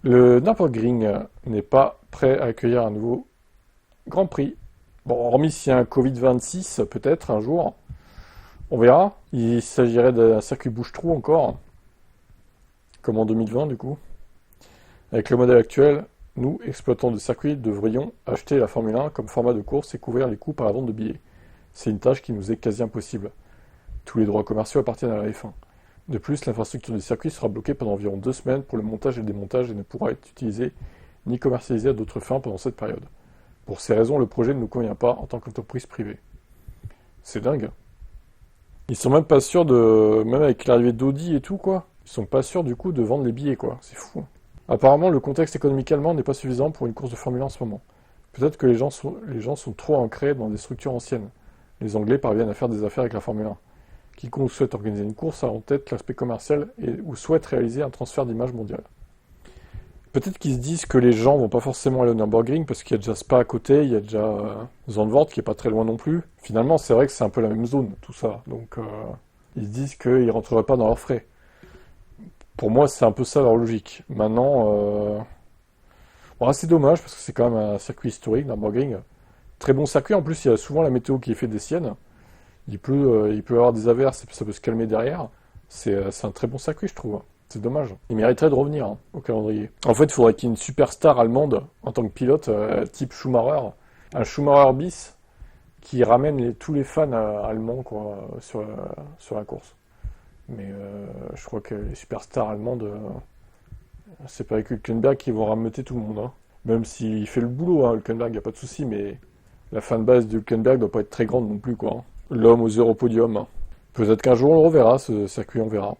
Le Nürburgring n'est pas prêt à accueillir un nouveau Grand Prix. Bon, hormis s'il y a un Covid-26, peut-être un jour. On verra. Il s'agirait d'un circuit bouche-trou encore, comme en 2020 du coup. Avec le modèle actuel, nous, exploitants de circuits, devrions acheter la Formule 1 comme format de course et couvrir les coûts par la vente de billets. C'est une tâche qui nous est quasi impossible. Tous les droits commerciaux appartiennent à la F1. De plus, l'infrastructure du circuit sera bloquée pendant environ 2 semaines pour le montage et le démontage et ne pourra être utilisée ni commercialisée à d'autres fins pendant cette période. Pour ces raisons, le projet ne nous convient pas en tant qu'entreprise privée. C'est dingue. Ils sont même pas sûrs de... Même avec l'arrivée d'Audi et tout, quoi. Ils sont pas sûrs, du coup, de vendre les billets, quoi. C'est fou. Apparemment, le contexte économique allemand n'est pas suffisant pour une course de Formule 1 en ce moment. Peut-être que les gens sont trop ancrés dans des structures anciennes. Les Anglais parviennent à faire des affaires avec la Formule 1. Quiconque souhaite organiser une course a en tête l'aspect commercial ou souhaite réaliser un transfert d'image mondiale. Peut-être qu'ils se disent que les gens vont pas forcément aller au Nürburgring parce qu'il y a déjà Spa à côté, il y a déjà Zandvoort qui est pas très loin non plus. Finalement, c'est vrai que c'est un peu la même zone, tout ça. Donc, ils se disent qu'ils rentreraient pas dans leurs frais. Pour moi, c'est un peu ça leur logique. Maintenant, bon, c'est dommage parce que c'est quand même un circuit historique, Nürburgring. Très bon circuit. En plus, il y a souvent la météo qui est fait des siennes. Il peut y avoir des averses et puis ça peut se calmer derrière. C'est un très bon circuit, je trouve. C'est dommage. Il mériterait de revenir au calendrier. En fait, il faudrait qu'il y ait une superstar allemande en tant que pilote, type Schumacher. Un Schumacher bis qui ramène tous les fans allemands quoi, sur la course. Mais je crois que les superstars allemandes, c'est pas avec Hülkenberg qui vont rameuter tout le monde. Hein. Même s'il fait le boulot, hein, Hülkenberg, il n'y a pas de souci, mais la fanbase de Hülkenberg doit pas être très grande non plus. Quoi. Hein. L'homme aux heures au podium. Hein. Peut-être qu'un jour on le reverra, ce circuit, on verra.